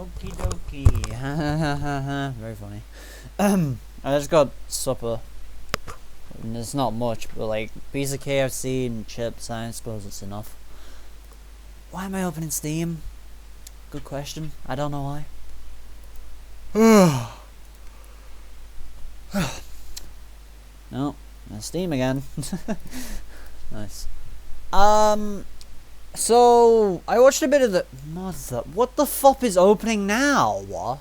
Okie dokie. Very funny. I just got supper. And it's not much, but like piece of KFC and chips. I suppose it's enough. Why am I opening Steam? Good question. I don't know why. No, Steam again. Nice. So I watched a bit of the what the fuck is opening now? What?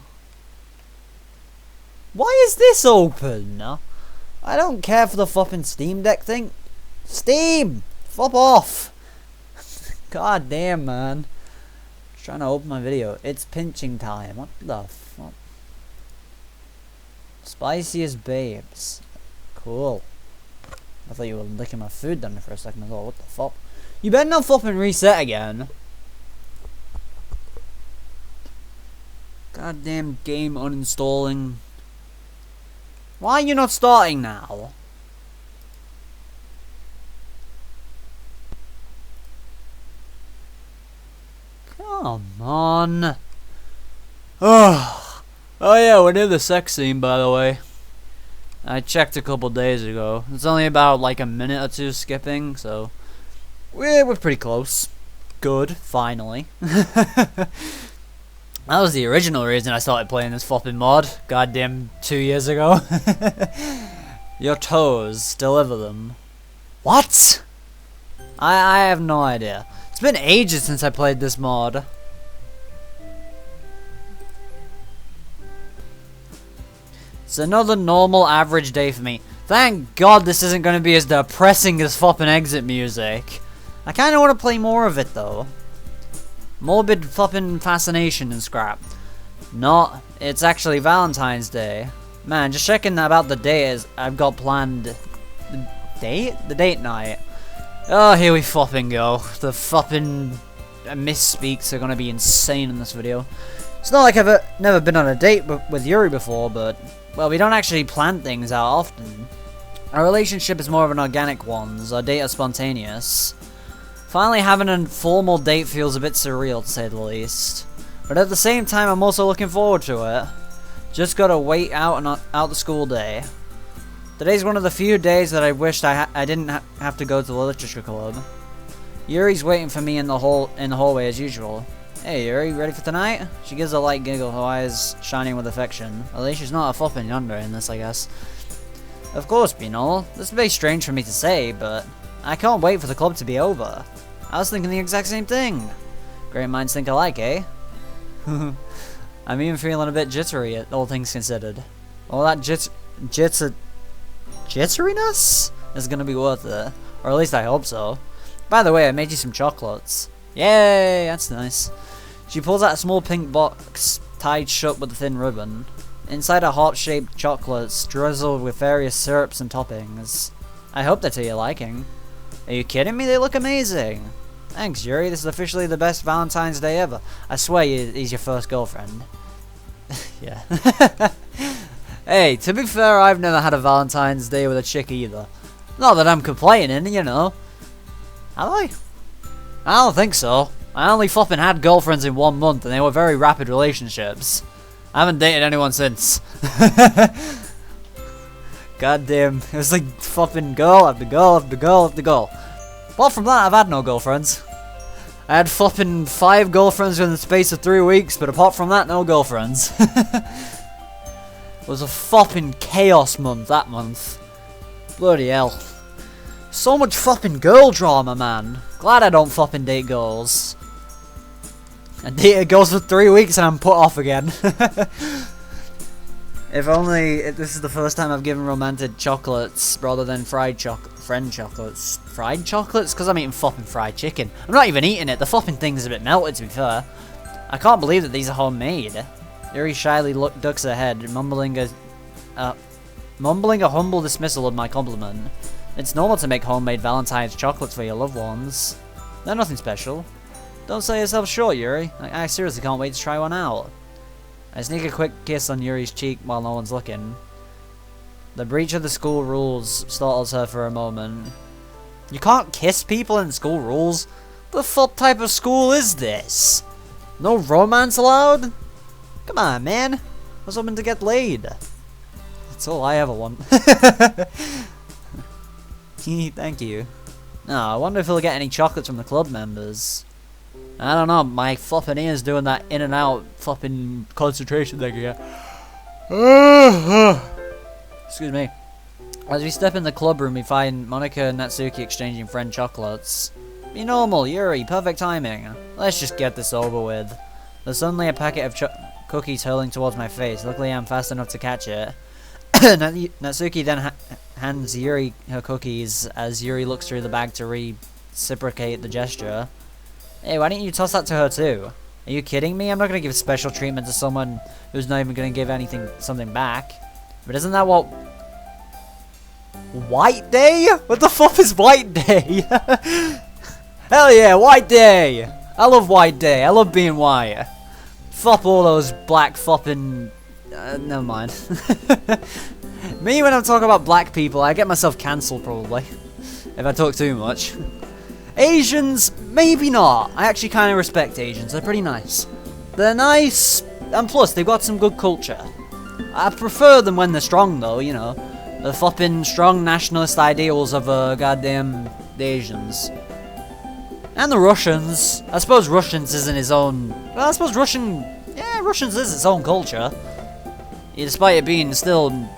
Why is this open? I don't care for the fucking Steam Deck thing. Steam! Fuck off! God damn, man. Just trying to open my video. It's pinching time. What the fuck? Spiciest babes. Cool. I thought you were licking my food down there for a second as well. What the fuck? You better not fucking reset again. Goddamn game uninstalling. Why are you not starting now? Come on. Oh yeah, we're near the sex scene, by the way. I checked a couple days ago. It's only about like a minute or two skipping, so we're pretty close. Good, finally. That was the original reason I started playing this flopping mod. Goddamn 2 years ago. Your toes, deliver them. What? I have no idea. It's been ages since I played this mod. It's another normal average day for me. Thank God this isn't going to be as depressing as flopping exit music. I kind of want to play more of it though. Morbid flopping fascination and scrap. Not. It's actually Valentine's Day. Man, just checking about the date I've got planned. The date? The date night. Oh, here we flopping go. The flopping misspeaks are gonna be insane in this video. It's not like I've never been on a date with Yuri before, but well, we don't actually plan things out often. Our relationship is more of an organic one. Our date is spontaneous. Finally having a formal date feels a bit surreal, to say the least. But at the same time, I'm also looking forward to it. Just gotta wait out the school day. Today's one of the few days that I wished I didn't have to go to the literature club. Yuri's waiting for me in the hallway as usual. Hey Yuri, ready for tonight? She gives a light giggle, her eyes shining with affection. At least she's not a flopping yonder in this, I guess. Of course, Binal. This may be strange for me to say, but I can't wait for the club to be over. I was thinking the exact same thing. Great minds think alike, eh? I'm even feeling a bit jittery, all things considered. All that jitteriness is gonna be worth it. Or at least I hope so. By the way, I made you some chocolates. Yay, that's nice. She pulls out a small pink box, tied shut with a thin ribbon. Inside are heart-shaped chocolates, drizzled with various syrups and toppings. I hope they're to your liking. Are you kidding me? They look amazing. Thanks, Yuri. This is officially the best Valentine's Day ever. I swear he's your first girlfriend. Yeah. Hey, to be fair, I've never had a Valentine's Day with a chick either. Not that I'm complaining, you know. Have I? I don't think so. I only flopping had girlfriends in 1 month, and they were very rapid relationships. I haven't dated anyone since. Goddamn, it was like flopping girl after girl after girl after girl. Apart from that, I've had no girlfriends. I had flopping 5 girlfriends within the space of 3 weeks, but apart from that, no girlfriends. It was a flopping chaos month that month. Bloody hell. So much flopping girl drama, man. Glad I don't flopping date girls. I dated girls for 3 weeks and I'm put off again. If only this is the first time I've given romantic chocolates rather than friend chocolates. Fried chocolates? Because I'm eating flopping fried chicken. I'm not even eating it. The flopping thing's a bit melted, to be fair. I can't believe that these are homemade. Yuri shyly ducks her head, mumbling a humble dismissal of my compliment. It's normal to make homemade Valentine's chocolates for your loved ones. They're nothing special. Don't sell yourself short, Yuri. I seriously can't wait to try one out. I sneak a quick kiss on Yuri's cheek while no one's looking. The breach of the school rules startles her for a moment. You can't kiss people in school rules? The fuck type of school is this? No romance allowed? Come on, man. I was hoping to get laid. That's all I ever want. Thank you. No, I wonder if he'll get any chocolates from the club members. I don't know, my flopping ears doing that in and out flopping concentration thing again. Excuse me. As we step in the club room, we find Monika and Natsuki exchanging friend chocolates. Be normal, Yuri, perfect timing. Let's just get this over with. There's suddenly a packet of cookies hurling towards my face. Luckily, I'm fast enough to catch it. Natsuki then hands Yuri her cookies as Yuri looks through the bag to reciprocate the gesture. Hey, why didn't you toss that to her too? Are you kidding me? I'm not gonna give special treatment to someone who's not even gonna give something back. But isn't that what... White Day? What the fuck is White Day? Hell yeah, White Day! I love White Day. I love being white. Fop all those black fopping... never mind. Me, when I'm talking about black people, I get myself cancelled probably. If I talk too much. Asians, maybe not. I actually kind of respect Asians. They're pretty nice. They're nice, and plus, they've got some good culture. I prefer them when they're strong, though, you know. The flopping strong nationalist ideals of goddamn the Asians. And the Russians. I suppose Russians isn't his own... Well, I suppose Russians is its own culture. Yeah, despite it being still an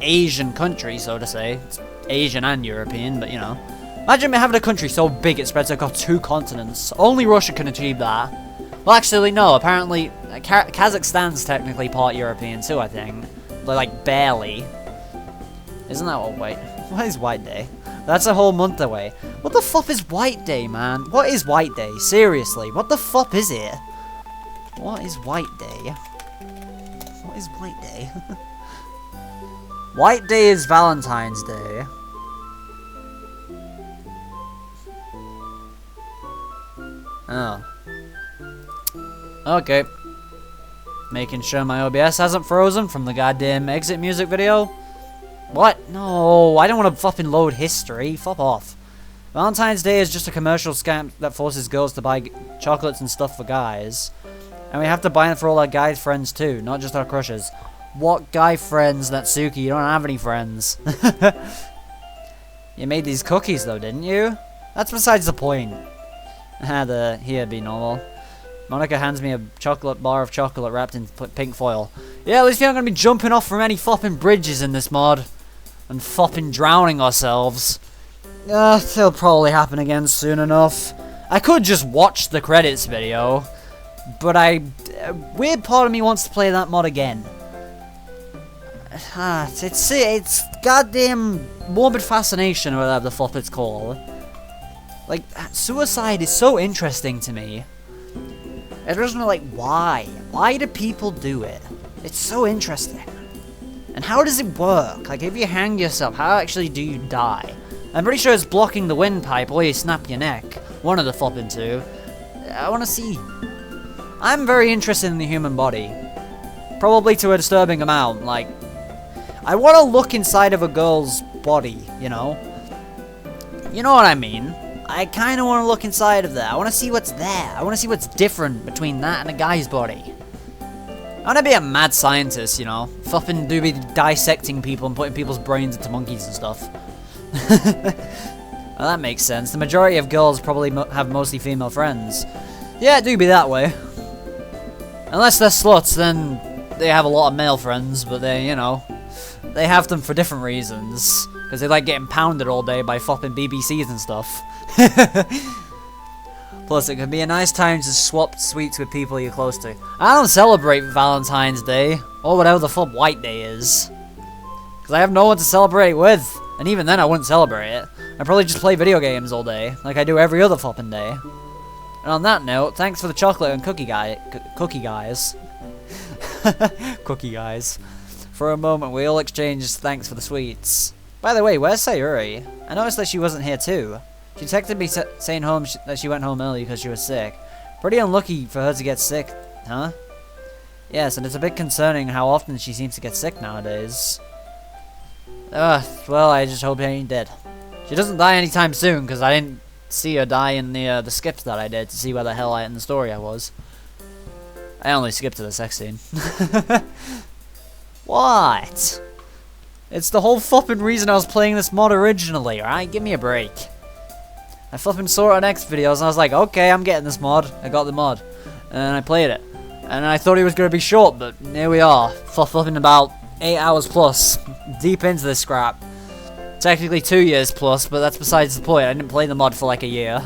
Asian country, so to say. It's Asian and European, but you know. Imagine having a country so big it spreads across 2 continents. Only Russia can achieve that. Well, actually, no. Apparently, Kazakhstan's technically part European too, I think. Like, barely. Isn't that what is White Day? That's a whole month away. What the fuck is White Day, man? What is White Day? Seriously, what the fuck is it? What is White Day? What is White Day? White Day is Valentine's Day. Oh. Okay. Making sure my OBS hasn't frozen from the goddamn exit music video. What? No, I don't want to fucking load history. Fuck off. Valentine's Day is just a commercial scam that forces girls to buy chocolates and stuff for guys. And we have to buy them for all our guy friends too, not just our crushes. What guy friends, Natsuki? You don't have any friends. You made these cookies though, didn't you? That's besides the point. Here, be normal. Monika hands me a chocolate bar of chocolate wrapped in pink foil. Yeah, at least you're not gonna be jumping off from any flopping bridges in this mod. And flopping drowning ourselves. It'll probably happen again soon enough. I could just watch the credits video. But a weird part of me wants to play that mod again. It's goddamn morbid fascination, or whatever the flop it's called. Like, suicide is so interesting to me. I just know, like, why? Why do people do it? It's so interesting. And how does it work? Like, if you hang yourself, how actually do you die? I'm pretty sure it's blocking the windpipe or you snap your neck. One of the flopping two. I want to see. I'm very interested in the human body. Probably to a disturbing amount. Like, I want to look inside of a girl's body, you know? You know what I mean? I kind of want to look inside of there. I want to see what's there. I want to see what's different between that and a guy's body. I want to be a mad scientist, you know? Fucking be dissecting people and putting people's brains into monkeys and stuff. Well, that makes sense. The majority of girls probably have mostly female friends. Yeah, it do be that way. Unless they're sluts, then they have a lot of male friends, but they, you know, they have them for different reasons. Because they like getting pounded all day by flopping BBCs and stuff. Plus, it can be a nice time to swap sweets with people you're close to. I don't celebrate Valentine's Day, or whatever the flop White Day is. Because I have no one to celebrate with. And even then, I wouldn't celebrate it. I'd probably just play video games all day, like I do every other flopping day. And on that note, thanks for the chocolate and cookie guys. Cookie guys. For a moment, we all exchanged thanks for the sweets. By the way, where's Sayuri? I noticed that she wasn't here too. She texted me saying that she went home early because she was sick. Pretty unlucky for her to get sick, huh? Yes, and it's a bit concerning how often she seems to get sick nowadays. Well, I just hope she ain't dead. She doesn't die anytime soon, because I didn't see her die in the skips that I did to see where the hell in the story I was. I only skipped to the sex scene. What? It's the whole flippin' reason I was playing this mod originally, alright? Give me a break. I flippin' saw it on X videos and I was like, okay, I'm getting this mod. I got the mod. And I played it. And I thought it was going to be short, but here we are. Flipping about 8 hours plus. Deep into this scrap. Technically 2 years plus, but that's besides the point. I didn't play the mod for like a year.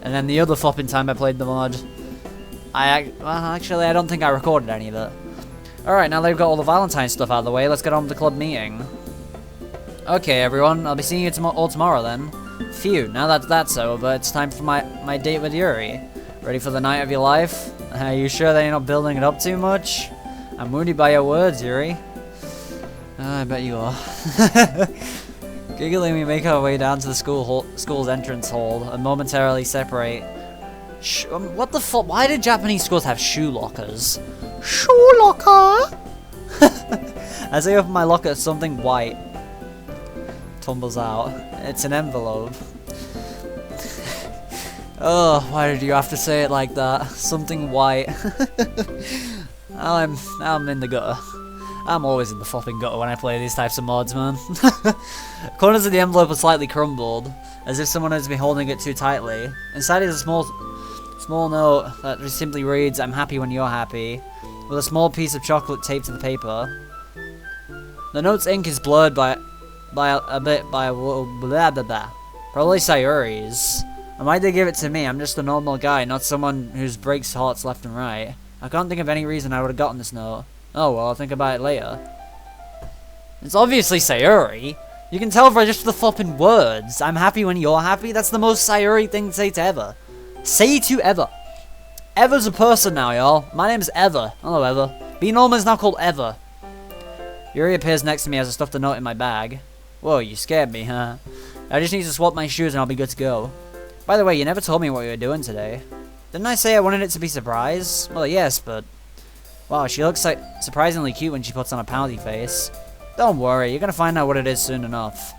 And then the other flipping time I played the mod, well, actually, I don't think I recorded any of it. Alright, now they've got all the Valentine stuff out of the way, let's get on with the club meeting. Okay, everyone, I'll be seeing you all tomorrow then. Phew, now that that's over, it's time for my date with Yuri. Ready for the night of your life? Are you sure that you're not building it up too much? I'm wounded by your words, Yuri. I bet you are. Giggling, we make our way down to the school's entrance hall and momentarily separate. What the fuck? Why did Japanese schools have shoe lockers? Shoe locker! As I open my locker, something white tumbles out. It's an envelope. Oh, why did you have to say it like that? Something white. I'm in the gutter. I'm always in the flopping gutter when I play these types of mods, man. Corners of the envelope are slightly crumbled, as if someone has been holding it too tightly. Inside is a small note that just simply reads, "I'm happy when you're happy," with a small piece of chocolate taped to the paper. The note's ink is blurred by a bit by blah blah blah. Probably Sayuri's. And why'd they give it to me? I'm just a normal guy, not someone who breaks hearts left and right. I can't think of any reason I would have gotten this note. Oh well, I'll think about it later. It's obviously Sayuri. You can tell by just the flopping words. I'm happy when you're happy. That's the most Sayuri thing to say to ever. Say to Ever. Ever's a person now, y'all. My name's Ever. Hello, Ever. Being normal is now called Ever. Yuri appears next to me as I stuff the note in my bag. Whoa, you scared me, huh? I just need to swap my shoes and I'll be good to go. By the way, you never told me what you were doing today. Didn't I say I wanted it to be a surprise? Well, yes, but... Wow, she looks like surprisingly cute when she puts on a pouty face. Don't worry, you're gonna find out what it is soon enough.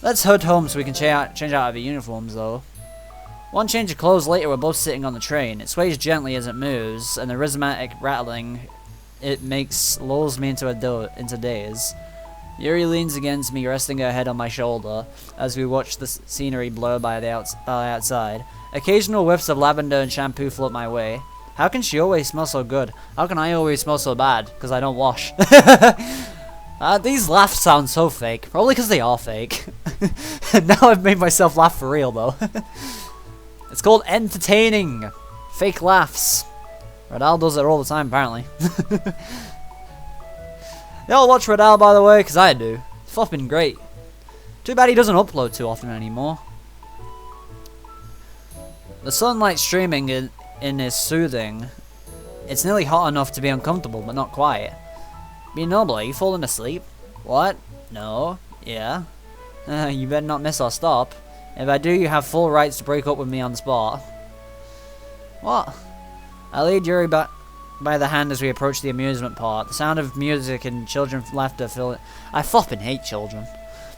Let's head home so we can change out of our uniforms, though. One change of clothes later, we're both sitting on the train. It sways gently as it moves, and the rhythmic rattling it makes lulls me into daze. Yuri leans against me, resting her head on my shoulder, as we watch the scenery blur by the outside. Occasional whiffs of lavender and shampoo float my way. How can she always smell so good? How can I always smell so bad? Because I don't wash. These laughs sound so fake. Probably because they are fake. Now I've made myself laugh for real, though. It's called entertaining. Fake laughs. Radal does it all the time, apparently. Y'all watch Radal, by the way, because I do. It's flopping great. Too bad he doesn't upload too often anymore. The sunlight streaming in is soothing. It's nearly hot enough to be uncomfortable, but not quite. Be normal, are you falling asleep? What? No. Yeah. You better not miss our stop. If I do, you have full rights to break up with me on the spot. What? I lead Yuri back by the hand as we approach the amusement park. The sound of music and children's laughter fill it. I flopping hate children.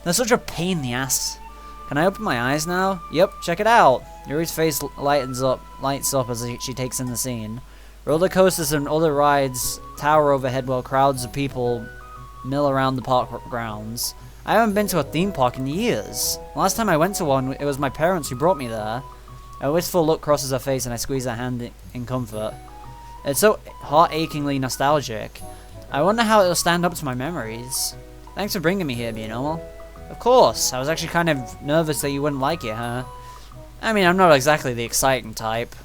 They're such a pain in the ass. Can I open my eyes now? Yep, check it out. Yuri's face lights up as she takes in the scene. Roller coasters and other rides tower overhead while crowds of people mill around the park grounds. I haven't been to a theme park in years. Last time I went to one, it was my parents who brought me there. A wistful look crosses her face and I squeeze her hand in comfort. It's so heart-achingly nostalgic. I wonder how it'll stand up to my memories. Thanks for bringing me here, being normal. Of course, I was actually kind of nervous that you wouldn't like it, huh? I mean, I'm not exactly the exciting type.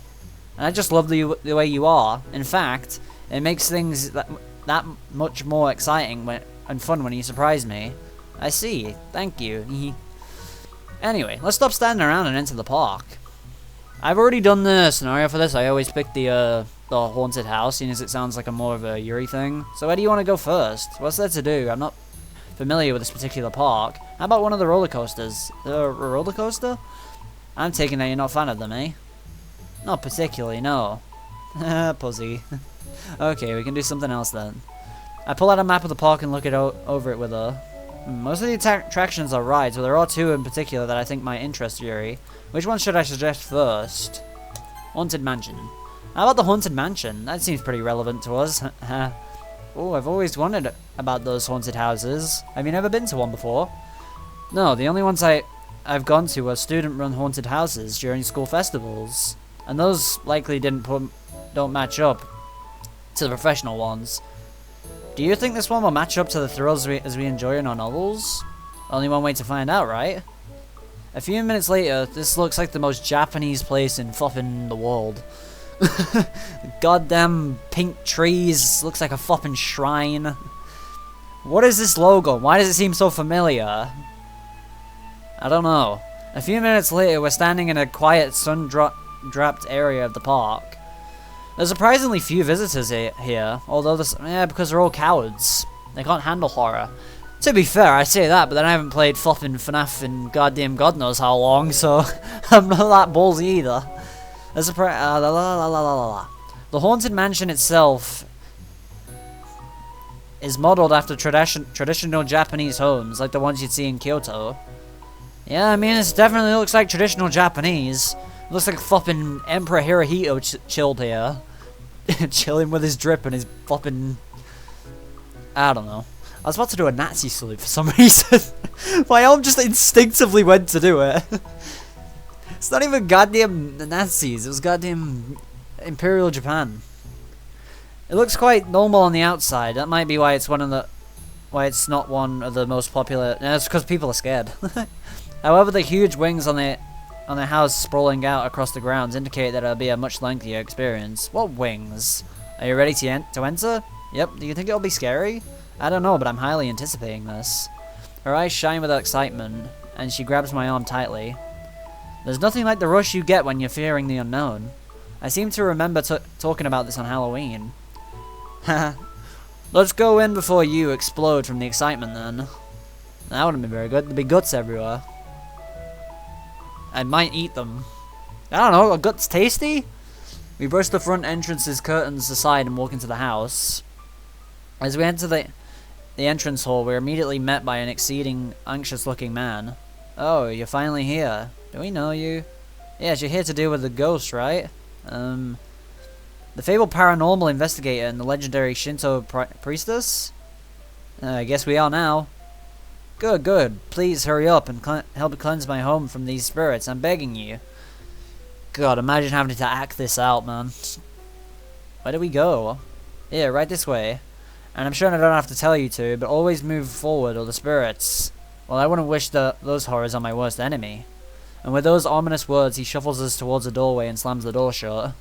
And I just love the way you are. In fact, it makes things that much more exciting and fun when you surprise me. I see. Thank you. Anyway, let's stop standing around and enter the park. I've already done the scenario for this. I always pick the haunted house, seeing as it sounds like a more of a Yuri thing. So where do you want to go first? What's there to do? I'm not familiar with this particular park. How about one of the roller coasters? A roller coaster? I'm taking it you're not a fan of them, eh? Not particularly, no. Pussy. Okay, we can do something else then. I pull out a map of the park and look over it with her. Most of the attractions are rides, but there are two in particular that I think might interest Yuri. Which one should I suggest first? Haunted Mansion. How about the Haunted Mansion? That seems pretty relevant to us. Oh, I've always wondered about those haunted houses. Have you never been to one before? No, the only ones I've gone to are student-run haunted houses during school festivals. And those likely don't match up to the professional ones. Do you think this one will match up to the thrills as we enjoy in our novels? Only one way to find out, right? A few minutes later, this looks like the most Japanese place in fucking the world. Goddamn pink trees, looks like a fucking shrine. What is this logo? Why does it seem so familiar? I don't know. A few minutes later, we're standing in a quiet, sun-draped area of the park. There's surprisingly few visitors here, although because they're all cowards. They can't handle horror. To be fair, I say that, but then I haven't played fucking FNAF in goddamn God knows how long, so I'm not that ballsy either. There's the Haunted Mansion itself is modeled after traditional Japanese homes, like the ones you'd see in Kyoto. Yeah, I mean, it definitely looks like traditional Japanese. It looks like fucking Emperor Hirohito chilled here. Chilling with his drip and his fucking... I don't know. I was about to do a Nazi salute for some reason. My arm just instinctively went to do it. It's not even goddamn Nazis, it was goddamn Imperial Japan. It looks quite normal on the outside. That might be why it's not one of the most popular. No, it's because people are scared. However, the huge wings on the house sprawling out across the grounds indicate that it'll be a much lengthier experience. What wings? Are you ready to enter? Yep. Do you think it'll be scary? I don't know, but I'm highly anticipating this. Her eyes shine with excitement, and she grabs my arm tightly. There's nothing like the rush you get when you're fearing the unknown. I seem to remember talking about this on Halloween. Haha. Let's go in before you explode from the excitement then. That wouldn't be very good. There'd be guts everywhere. I might eat them. I don't know, are guts tasty? We brush the front entrance's curtains aside and walk into the house. As we enter the entrance hall, we're immediately met by an exceeding anxious-looking man. Oh, you're finally here. Do we know you? Yes, you're here to deal with the ghost, right? The fabled paranormal investigator and the legendary Shinto priestess? I guess we are now. Good, good. Please hurry up and help cleanse my home from these spirits. I'm begging you. God, imagine having to act this out, man. Where do we go? Yeah, right this way. And I'm sure I don't have to tell you to, but always move forward or the spirits. Well, I wouldn't wish those horrors on my worst enemy. And with those ominous words, he shuffles us towards the doorway and slams the door shut.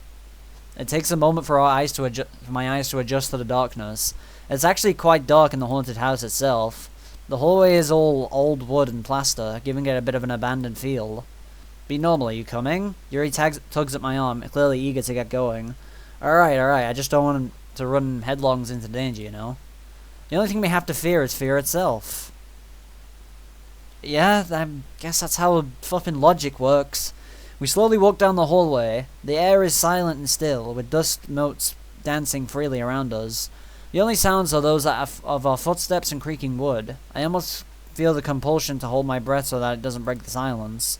It takes a moment for my eyes to adjust to the darkness. It's actually quite dark in the haunted house itself. The hallway is all old wood and plaster, giving it a bit of an abandoned feel. Be normal, are you coming? Yuri tugs at my arm, clearly eager to get going. Alright, I just don't want to run headlong into danger, you know? The only thing we have to fear is fear itself. Yeah, I guess that's how fucking logic works. We slowly walk down the hallway. The air is silent and still, with dust motes dancing freely around us. The only sounds are those of our footsteps and creaking wood. I almost feel the compulsion to hold my breath so that it doesn't break the silence.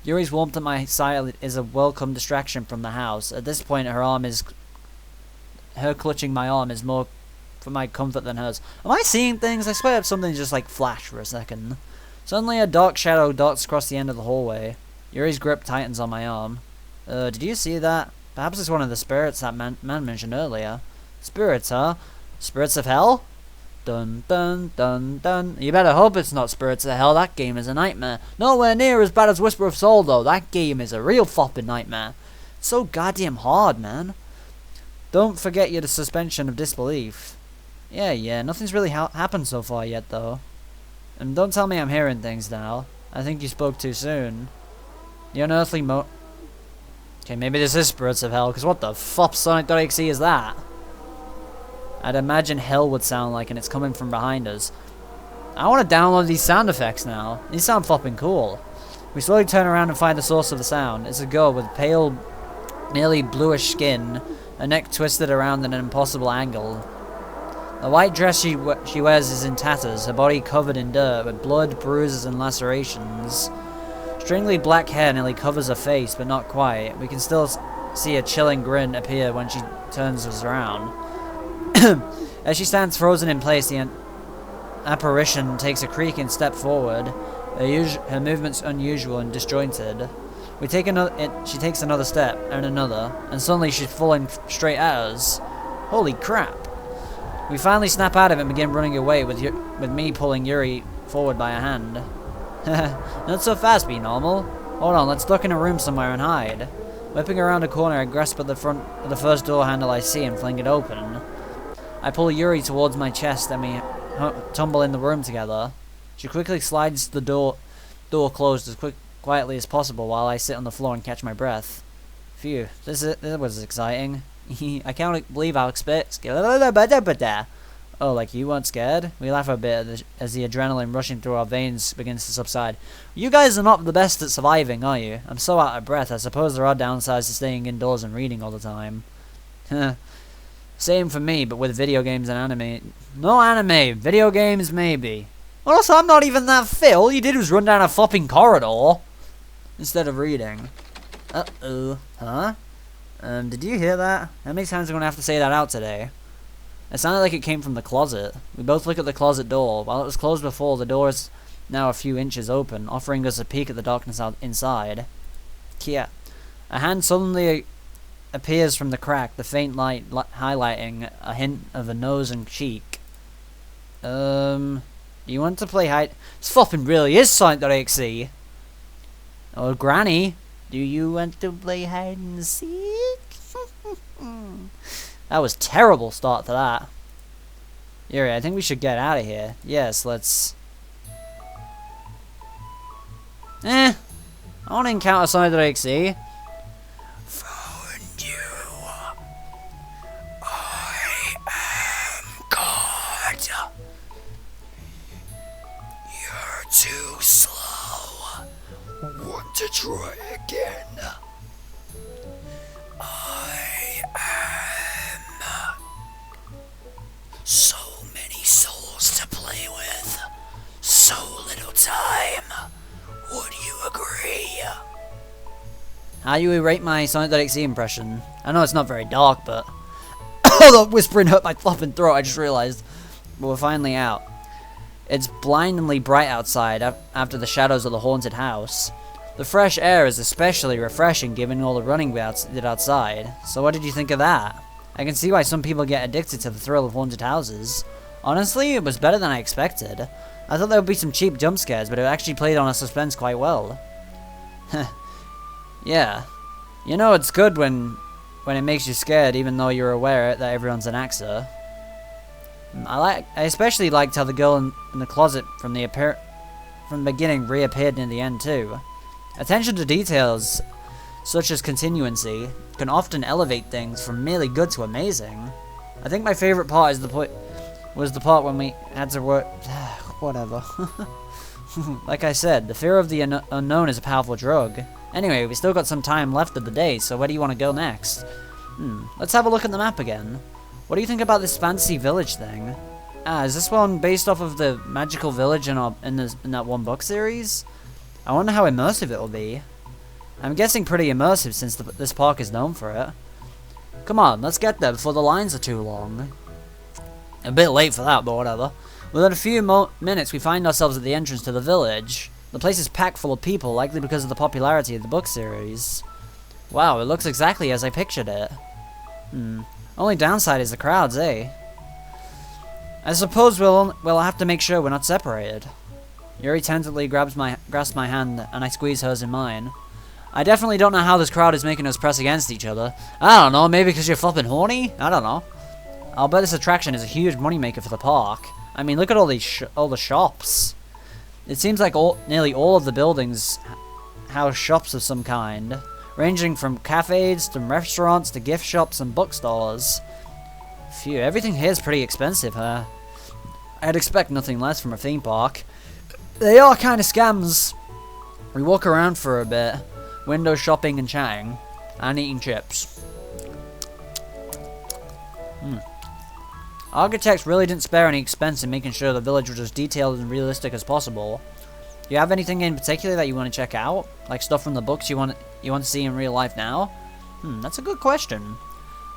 Yuri's warmth at my side is a welcome distraction from the house. At this point, her clutching my arm is more for my comfort than hers. Am I seeing things? I swear something just like flashed for a second. Suddenly a dark shadow darts across the end of the hallway. Yuri's grip tightens on my arm. Did you see that? Perhaps it's one of the spirits that man mentioned earlier. Spirits, huh? Spirits of hell? Dun dun dun dun. You better hope it's not Spirits of Hell. That game is a nightmare. Nowhere near as bad as Whisper of Soul though. That game is a real flopping nightmare. It's so goddamn hard, man. Don't forget your suspension of disbelief. Yeah, nothing's really happened so far yet though. And don't tell me I'm hearing things now. I think you spoke too soon. The unearthly Okay, maybe this is Spirits of Hell, because what the fuck Sonic.exe is that? I'd imagine hell would sound like, and it's coming from behind us. I want to download these sound effects now. These sound fucking cool. We slowly turn around and find the source of the sound. It's a girl with pale, nearly bluish skin, her neck twisted around at an impossible angle. The white dress she wears is in tatters, her body covered in dirt, with blood, bruises, and lacerations. Stringly black hair nearly covers her face, but not quite. We can still see a chilling grin appear when she turns us around. As she stands frozen in place, the apparition takes a creaking step forward. Her movement's unusual and disjointed. She takes another step, and suddenly she's falling straight at us. Holy crap. We finally snap out of it and begin running away, with me pulling Yuri forward by a hand. Not so fast, be normal. Hold on, let's duck in a room somewhere and hide. Whipping around a corner, I grasp at the front of the first door handle I see and fling it open. I pull Yuri towards my chest and we tumble in the room together. She quickly slides the door closed as quietly as possible while I sit on the floor and catch my breath. Phew, this was exciting. I can't believe how Oh, like you weren't scared? We laugh a bit as the adrenaline rushing through our veins begins to subside. You guys are not the best at surviving, are you? I'm so out of breath. I suppose there are downsides to staying indoors and reading all the time. Same for me, but with video games and anime. No anime, video games maybe. Also, I'm not even that fit. All you did was run down a flopping corridor instead of reading. Uh-oh. Huh? Did you hear that? How many times am I going to have to say that out today? It sounded like it came from the closet. We both look at the closet door. While it was closed before, the door is now a few inches open, offering us a peek at the darkness inside. Kia. A hand suddenly appears from the crack, the faint light highlighting a hint of a nose and cheek. Do you want to play hide? This flopping really is Sonic.exe. Oh, Granny, do you want to play hide and seek? That was a terrible start to that. Yuri, I think we should get out of here. Yes, let's... I want to encounter Sonic.exe. Found you. I am God. You're too slow. Want to try again? I am... So many souls to play with. So little time. Would you agree? How do you rate my Sonic.exe impression? I know it's not very dark, but... Oh, the whispering hurt my flopping throat, I just realized. But we're finally out. It's blindingly bright outside after the shadows of the haunted house. The fresh air is especially refreshing given all the running we did outside. So what did you think of that? I can see why some people get addicted to the thrill of haunted houses. Honestly, it was better than I expected. I thought there would be some cheap jump scares, but it actually played on our suspense quite well. Yeah. You know it's good when it makes you scared even though you're aware that everyone's an actor. I especially liked how the girl in the closet from the beginning reappeared in the end too. Attention to details, such as continuancy, can often elevate things from merely good to amazing. I think my favorite part was the part when we had to work... Whatever. Like I said, the fear of the unknown is a powerful drug. Anyway, we still got some time left of the day, so where do you want to go next? Let's have a look at the map again. What do you think about this fantasy village thing? Is this one based off of the magical village in that one book series? I wonder how immersive it will be. I'm guessing pretty immersive since this park is known for it. Come on, let's get there before the lines are too long. A bit late for that, but whatever. Within a few minutes, we find ourselves at the entrance to the village. The place is packed full of people, likely because of the popularity of the book series. Wow, it looks exactly as I pictured it. Only downside is the crowds, eh? I suppose we'll have to make sure we're not separated. Yuri tentatively grasps my hand, and I squeeze hers in mine. I definitely don't know how this crowd is making us press against each other. I don't know, maybe because you're flopping horny? I don't know. I'll bet this attraction is a huge moneymaker for the park. I mean, look at all the shops. It seems like nearly all of the buildings house shops of some kind, ranging from cafes to restaurants to gift shops and bookstores. Phew, everything here is pretty expensive, huh? I'd expect nothing less from a theme park. They are kind of scams. We walk around for a bit, window shopping and chatting, and eating chips. Architects really didn't spare any expense in making sure the village was as detailed and realistic as possible. Do you have anything in particular that you want to check out? Like stuff from the books you want to see in real life now? That's a good question.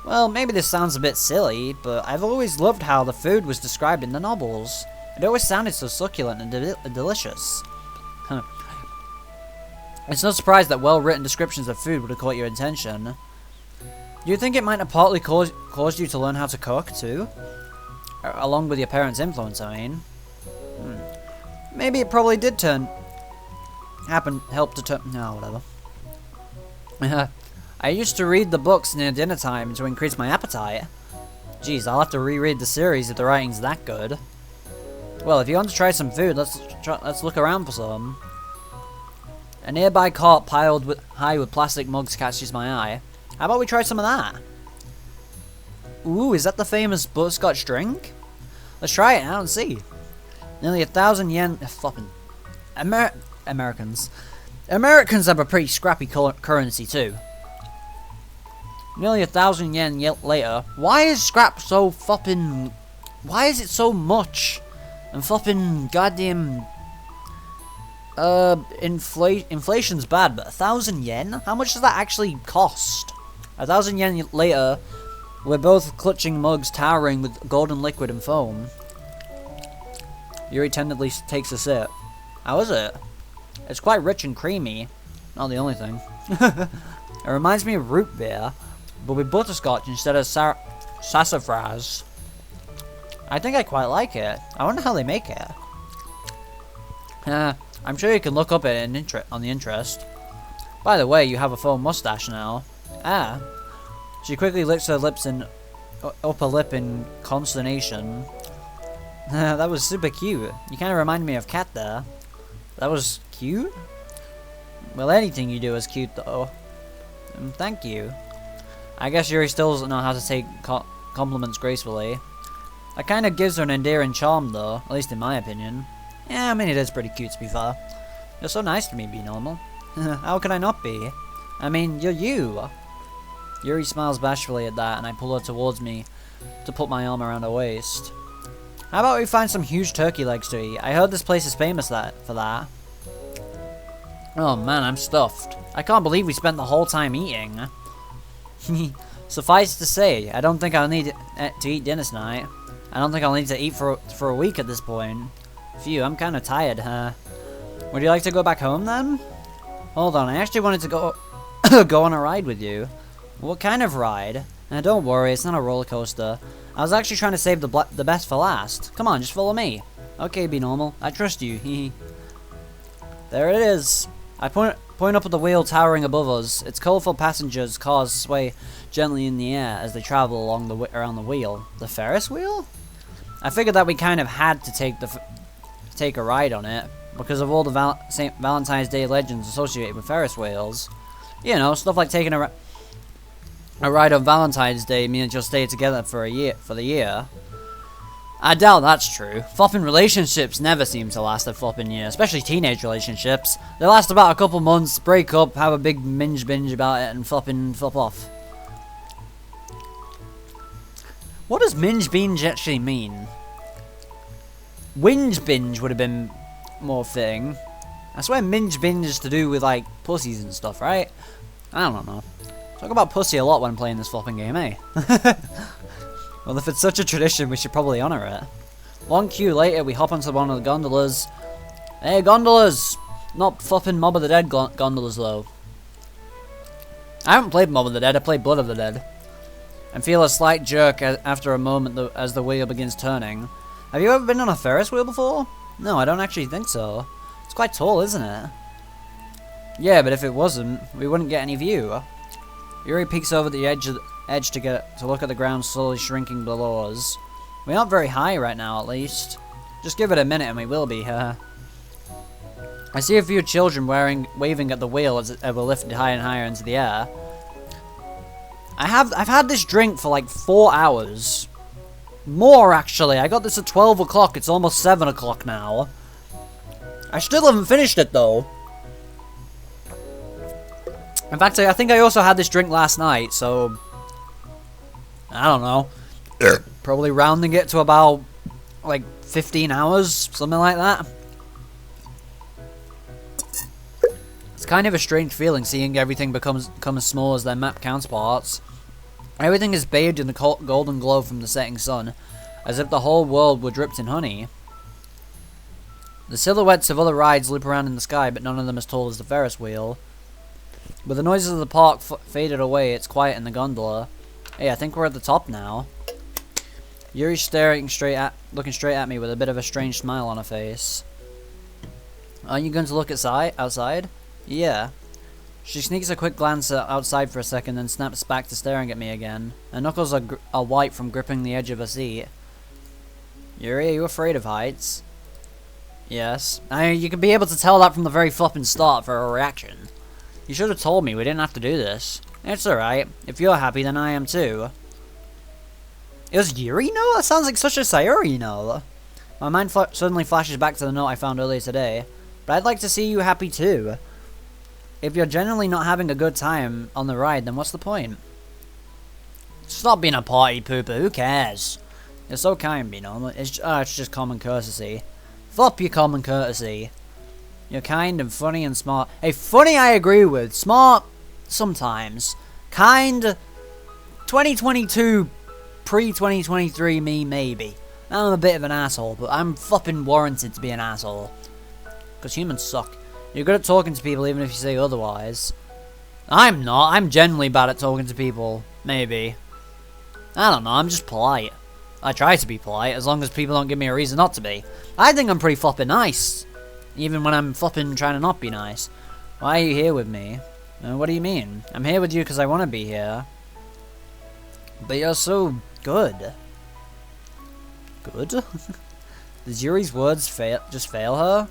Well, maybe this sounds a bit silly, but I've always loved how the food was described in the novels. It always sounded so succulent and delicious. Huh. It's no surprise that well-written descriptions of food would have caught your attention. Do you think it might have partly caused you to learn how to cook, too? Along with your parents' influence, I mean. Maybe it probably did help to turn... No, whatever. I used to read the books near dinner time to increase my appetite. Jeez, I'll have to reread the series if the writing's that good. Well, if you want to try some food, let's look around for some. A nearby cart piled high with plastic mugs catches my eye. How about we try some of that? Ooh, is that the famous butterscotch drink? Let's try it now and see. Nearly 1,000 yen. Flopping. Americans. Americans have a pretty scrappy currency too. Nearly 1,000 yen later. Why is scrap so flopping? Why is it so much? And flopping goddamn. Inflation's bad, but 1,000 yen? How much does that actually cost? 1,000 yen later, we're both clutching mugs towering with golden liquid and foam. Yuri tentatively takes a sip. How is it? It's quite rich and creamy. Not the only thing. It reminds me of root beer, but with butterscotch instead of sassafras. I think I quite like it. I wonder how they make it. I'm sure you can look up it on the interest. By the way, you have a full mustache now. Ah. She quickly licks her lips in upper lip in consternation. That was super cute. You kind of remind me of Cat there. That was cute? Well, anything you do is cute, though. Thank you. I guess Yuri still doesn't know how to take compliments gracefully. That kind of gives her an endearing charm, though, at least in my opinion. Yeah, I mean, it is pretty cute, to be fair. You're so nice to me, Be Normal. How can I not be? I mean, you're you. Yuri smiles bashfully at that, and I pull her towards me to put my arm around her waist. How about we find some huge turkey legs to eat? I heard this place is famous for that. Oh man, I'm stuffed. I can't believe we spent the whole time eating. Suffice to say, I don't think I'll need to eat dinner tonight. I don't think I'll need to eat for a week at this point. Phew, I'm kind of tired, huh? Would you like to go back home then? Hold on, I actually wanted to go go on a ride with you. What kind of ride? Don't worry, it's not a roller coaster. I was actually trying to save the best for last. Come on, just follow me. Okay, Be Normal. I trust you. There it is. I point up at the wheel towering above us. Its colorful passengers cars sway gently in the air as they travel around the wheel. The Ferris wheel? I figured that we kind of had to take a ride on it because of all the St. Valentine's Day legends associated with Ferris wheels. You know, stuff like taking a ride on Valentine's Day means you'll stay together for the year. I doubt that's true. Flopping relationships never seem to last a flopping year, especially teenage relationships. They last about a couple months, break up, have a big binge about it, and flop off. What does minge binge actually mean? Whinge binge would have been more fitting. I swear minge binge is to do with like pussies and stuff, right? I don't know. Talk about pussy a lot when playing this flopping game, eh? Well, if it's such a tradition, we should probably honor it. Long queue later, we hop onto one of the gondolas. Hey, gondolas! Not flopping Mob of the Dead gondolas, though. I haven't played Mob of the Dead, I played Blood of the Dead. And feel a slight jerk after a moment as the wheel begins turning. Have you ever been on a Ferris wheel before? No, I don't actually think so. It's quite tall, isn't it? Yeah, but if it wasn't, we wouldn't get any view. Yuri peeks over the edge to look at the ground slowly shrinking below us. We aren't very high right now, at least. Just give it a minute and we will be here. I see a few children waving at the wheel as it ever lifted higher and higher into the air. I've had this drink for like 4 hours. More, actually. I got this at 12 o'clock. It's almost 7 o'clock now. I still haven't finished it, though. In fact, I think I also had this drink last night, so... I don't know. Probably rounding it to about, like, 15 hours, something like that. kind of a strange feeling seeing everything become as small as their map counterparts. Everything is bathed in the golden glow from the setting sun, as if the whole world were dripped in honey. The silhouettes of other rides loop around in the sky, but none of them as tall as the Ferris wheel. With the noises of the park faded away, it's quiet in the gondola. Hey, I think we're at the top now. Yuri's looking straight at me with a bit of a strange smile on her face. Aren't you going to look outside? Yeah. She sneaks a quick glance outside for a second, then snaps back to staring at me again. Her knuckles are white from gripping the edge of her seat. Yuri, are you afraid of heights? Yes. You can be able to tell that from the very flippin' start for a reaction. You should have told me, we didn't have to do this. It's alright. If you're happy, then I am too. It was Yuri no? That sounds like such a Sayori no. My mind suddenly flashes back to the note I found earlier today. But I'd like to see you happy too. If you're genuinely not having a good time on the ride, then what's the point? Stop being a party pooper, who cares? You're so kind, you know. It's just common courtesy. Flop your common courtesy. You're kind and funny and smart. Hey, funny I agree with. Smart, sometimes. Kind, 2022, pre-2023 me, maybe. I'm a bit of an asshole, but I'm flopping warranted to be an asshole. Because humans suck. You're good at talking to people even if you say otherwise. I'm not. I'm generally bad at talking to people. Maybe. I don't know. I'm just polite. I try to be polite, as long as people don't give me a reason not to be. I think I'm pretty flopping nice. Even when I'm flopping trying to not be nice. Why are you here with me? What do you mean? I'm here with you because I want to be here. But you're so good. Good? Does Yuri's words just fail her?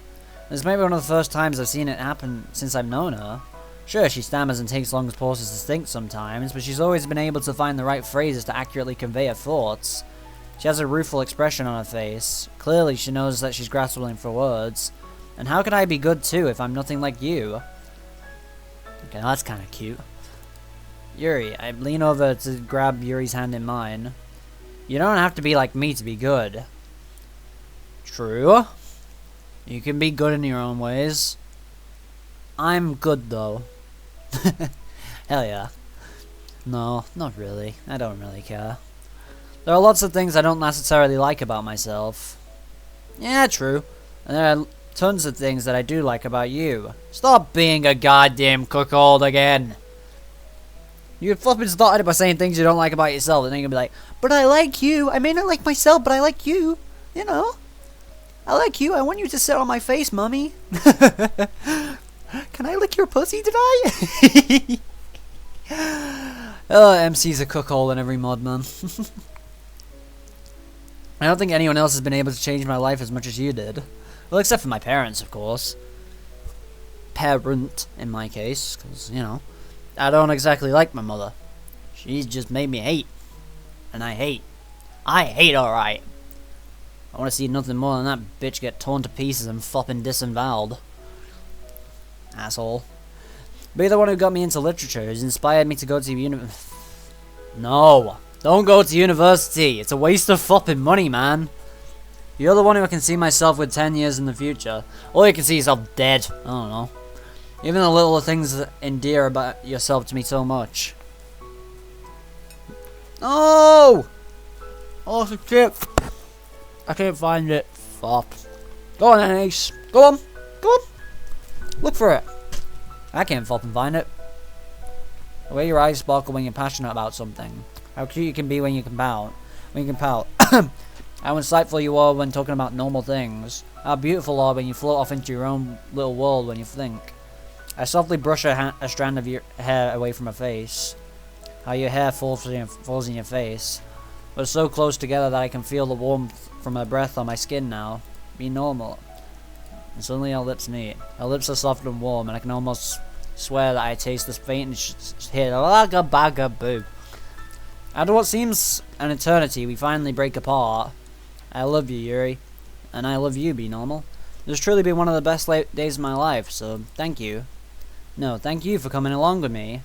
This may be one of the first times I've seen it happen since I've known her. Sure, she stammers and takes long pauses to think sometimes, but she's always been able to find the right phrases to accurately convey her thoughts. She has a rueful expression on her face. Clearly, she knows that she's grasping for words. And how could I be good too if I'm nothing like you? Okay, that's kind of cute. Yuri, I lean over to grab Yuri's hand in mine. You don't have to be like me to be good. True. You can be good in your own ways. I'm good though. Hell yeah. No, not really. I don't really care. There are lots of things I don't necessarily like about myself. Yeah, true. And there are tons of things that I do like about you. Stop being a goddamn cuckold again. You flipping started by saying things you don't like about yourself, and then you're gonna be like, but I like you. I may not like myself, but I like you. You know? I like you. I want you to sit on my face, mommy. Can I lick your pussy tonight? Oh, MC's a cuckold in every mod, man. I don't think anyone else has been able to change my life as much as you did. Well, except for my parents, of course. Parent, in my case, because, you know, I don't exactly like my mother. She's just made me hate. And I hate. I hate, alright. I want to see nothing more than that bitch get torn to pieces and flopping disemboweled. Asshole. Be the one who got me into literature, who's inspired me to go to university. No! Don't go to university! It's a waste of flopping money, man! You're the one who I can see myself with 10 years in the future. Or you can see yourself dead. I don't know. Even the little things that endear about yourself to me so much. No! Oh, it's a chip! I can't find it. Flop. Go on, Ace. Go on. Go on. Look for it. I can't flop and find it. The way your eyes sparkle when you're passionate about something. How cute you can be when you can pout. How insightful you are when talking about normal things. How beautiful you are when you float off into your own little world when you think. I softly brush a strand of your hair away from her face. How your hair falls in your face. We're so close together that I can feel the warmth from her breath on my skin now. Be normal. And suddenly our lips meet. Her lips are soft and warm, and I can almost swear that I taste this faint hit like a bugaboo. After what seems an eternity, we finally break apart. I love you, Yuri. And I love you, Be Normal. This has truly been one of the best days of my life, so thank you. No, thank you for coming along with me.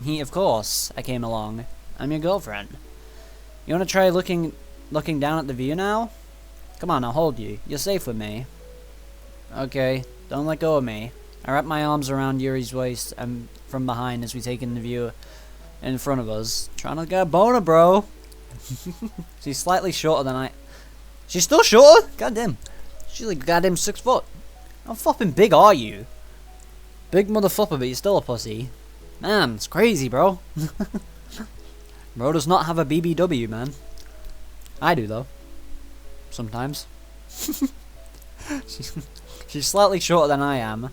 Of course, I came along. I'm your girlfriend. You want to try looking down at the view now? Come on, I'll hold you. You're safe with me. Okay, don't let go of me. I wrap my arms around Yuri's waist and from behind as we take in the view in front of us. Trying to get a boner, bro. She's slightly shorter than I... She's still shorter? Goddamn. She's like goddamn 6 foot. How fucking big are you? Big motherfucker, but you're still a pussy. Man, it's crazy, bro. Bro does not have a BBW, man. I do, though. Sometimes. She's slightly shorter than I am.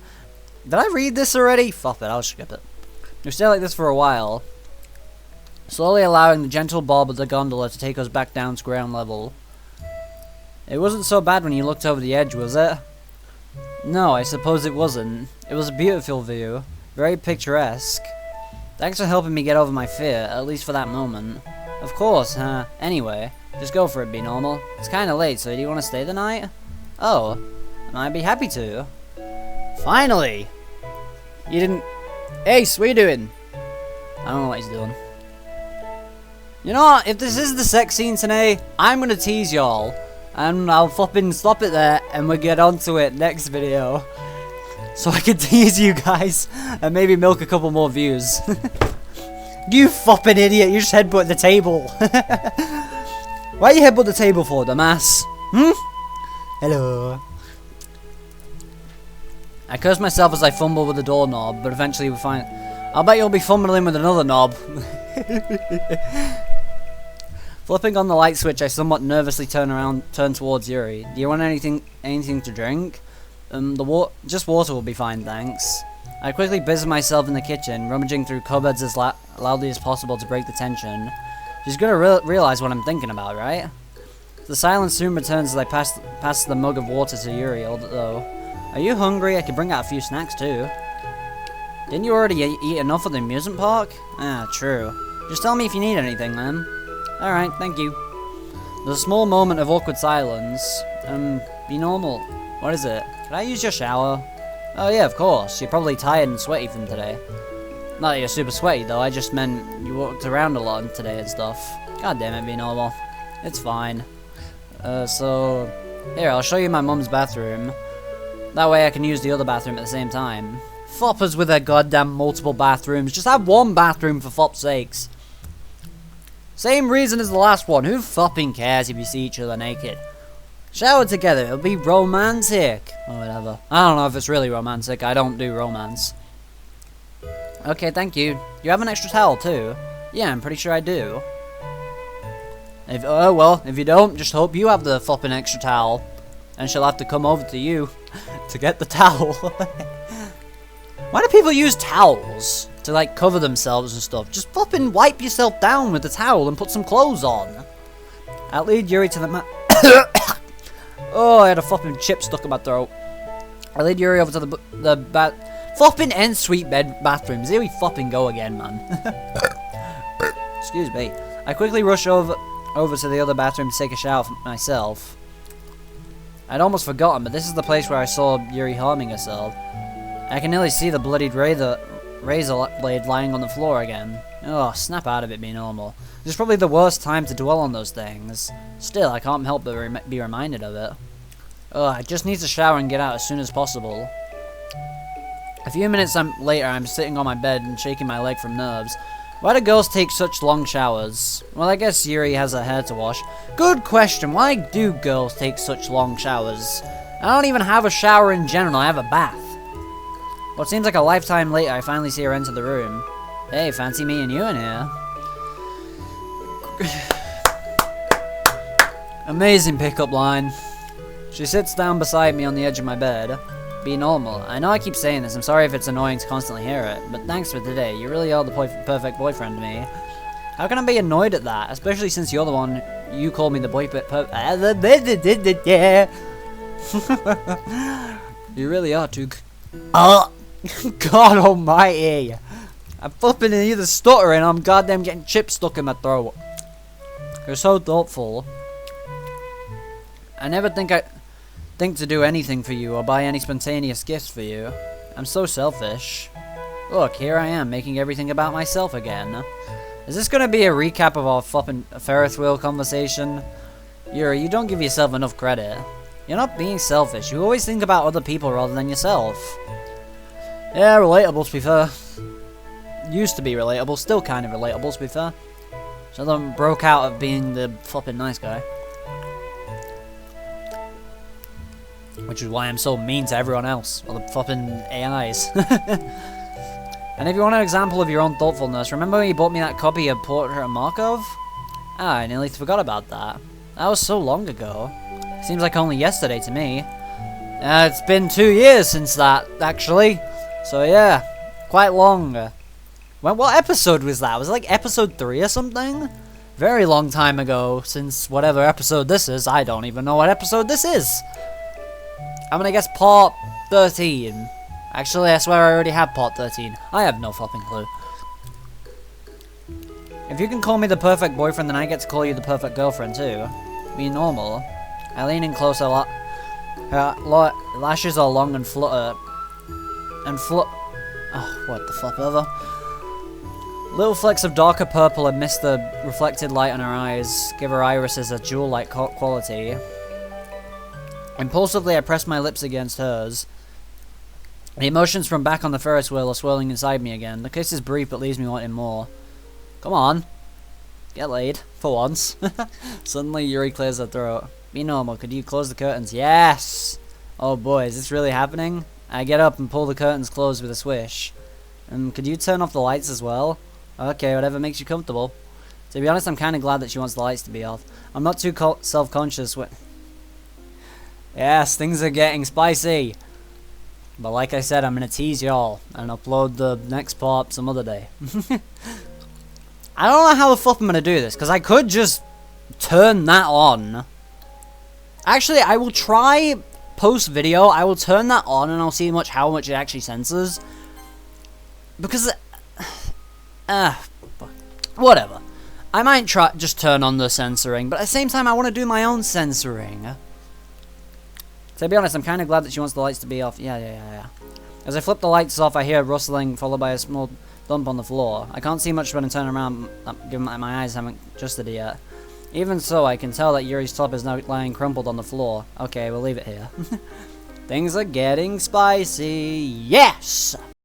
Did I read this already? Fuck it, I'll skip it. We stay like this for a while, slowly allowing the gentle bob of the gondola to take us back down to ground level. It wasn't so bad when you looked over the edge, was it? No, I suppose it wasn't. It was a beautiful view. Very picturesque. Thanks for helping me get over my fear, at least for that moment. Of course, huh? Anyway, just go for it, be normal. It's kinda late, so do you want to stay the night? Oh, I'd be happy to. Finally! You didn't... Ace, what are you doing? I don't know what he's doing. You know what? If this is the sex scene today, I'm gonna tease y'all. And I'll fucking stop it there, and we'll get onto it next video. So I can tease you guys, and maybe milk a couple more views. You fucking idiot, you just headbutt the table. Why you headbutt the table for, dumbass? Hmm? Hello. I curse myself as I fumble with the doorknob, but eventually we find... I'll bet you'll be fumbling with another knob. Flipping on the light switch, I somewhat nervously turn towards Yuri. Do you want anything to drink? Just water will be fine, thanks. I quickly busy myself in the kitchen, rummaging through cupboards as loudly as possible to break the tension. She's gonna realize what I'm thinking about, right? The silence soon returns as I pass the mug of water to Yuri, although... Are you hungry? I could bring out a few snacks too. Didn't you already eat enough at the amusement park? Ah, true. Just tell me if you need anything, then. Alright, thank you. There's a small moment of awkward silence. Be normal. What is it? Can I use your shower? Oh yeah, of course. You're probably tired and sweaty from today. Not that you're super sweaty though, I just meant you walked around a lot today and stuff. God damn it, be normal. It's fine. So... Here, I'll show you my mum's bathroom. That way I can use the other bathroom at the same time. Foppers with their goddamn multiple bathrooms. Just have one bathroom for fop's sakes. Same reason as the last one. Who fucking cares if you see each other naked? Shower together. It'll be romantic. Or whatever. I don't know if it's really romantic. I don't do romance. Okay, thank you. You have an extra towel too? Yeah, I'm pretty sure I do. Oh well, if you don't, just hope you have the flopping extra towel. And she'll have to come over to you to get the towel. Why do people use towels to like cover themselves and stuff? Just flopping wipe yourself down with the towel and put some clothes on. I'll lead Yuri to the Oh, I had a flopping chip stuck in my throat. I'll lead Yuri over to the flopping en-suite bathrooms. Here we flopping go again, man. Excuse me. I quickly rush over to the other bathroom to take a shower for myself. I'd almost forgotten, but this is the place where I saw Yuri harming herself. I can nearly see the bloodied razor blade lying on the floor again. Oh, snap out of it, be normal. This is probably the worst time to dwell on those things. Still, I can't help but be reminded of it. Ugh, I just need to shower and get out as soon as possible. A few minutes later, I'm sitting on my bed and shaking my leg from nerves. Why do girls take such long showers? Well, I guess Yuri has her hair to wash. Good question. Why do girls take such long showers? I don't even have a shower in general. I have a bath. What seems like a lifetime later, I finally see her enter the room. Hey, fancy me and you in here. Amazing pickup line. She sits down beside me on the edge of my bed. Be normal. I know I keep saying this, I'm sorry if it's annoying to constantly hear it, but thanks for today, you really are the perfect boyfriend to me. How can I be annoyed at that, especially since you're the one, you call me the You really are too... Oh! God almighty! I'm flipping and either stuttering or I'm goddamn getting chips stuck in my throat. You're so thoughtful. I never think to do anything for you or buy any spontaneous gifts for you. I'm so selfish. Look, here I am, making everything about myself again. Is this gonna be a recap of our flopping Ferris wheel conversation? Yuri, you don't give yourself enough credit. You're not being selfish, you always think about other people rather than yourself. Yeah, relatable to be fair. Used to be relatable, still kind of relatable to be fair. So then broke out of being the flipping nice guy. Which is why I'm so mean to everyone else. Or the flipping AIs. And if you want an example of your own thoughtfulness, remember when you bought me that copy of Portrait of Markov? Ah, I nearly forgot about that. That was so long ago. Seems like only yesterday to me. It's been 2 years since that, actually. So yeah, quite long. What episode was that? Was it like episode 3 or something? Very long time ago, since whatever episode this is. I don't even know what episode this is. I'm gonna guess part 13. Actually, I swear I already have part 13. I have no fucking clue. If you can call me the perfect boyfriend, then I get to call you the perfect girlfriend too. Be normal. I lean in closer. Her lashes are long and flutter. Oh, what the fuck ever. Little flecks of darker purple amidst the reflected light on her eyes give her irises a jewel-like quality. Impulsively, I press my lips against hers. The emotions from back on the Ferris wheel are swirling inside me again. The kiss is brief, but leaves me wanting more. Come on. Get laid. For once. Suddenly, Yuri clears her throat. Be normal. Could you close the curtains? Yes! Oh boy, is this really happening? I get up and pull the curtains closed with a swish. Could you turn off the lights as well? Okay, whatever makes you comfortable. To be honest, I'm kind of glad that she wants the lights to be off. I'm not too self-conscious when... Yes, things are getting spicy. But like I said, I'm going to tease y'all and upload the next part some other day. I don't know how the fuck I'm going to do this, because I could just turn that on. Actually, I will try post-video. I will turn that on and I'll see how much it actually censors. Because... whatever. I might try just turn on the censoring, but at the same time I want to do my own censoring. To be honest, I'm kind of glad that she wants the lights to be off. Yeah. As I flip the lights off, I hear a rustling, followed by a small thump on the floor. I can't see much when I turn around, given that my eyes haven't adjusted it yet. Even so, I can tell that Yuri's top is now lying crumpled on the floor. Okay, we'll leave it here. Things are getting spicy. Yes!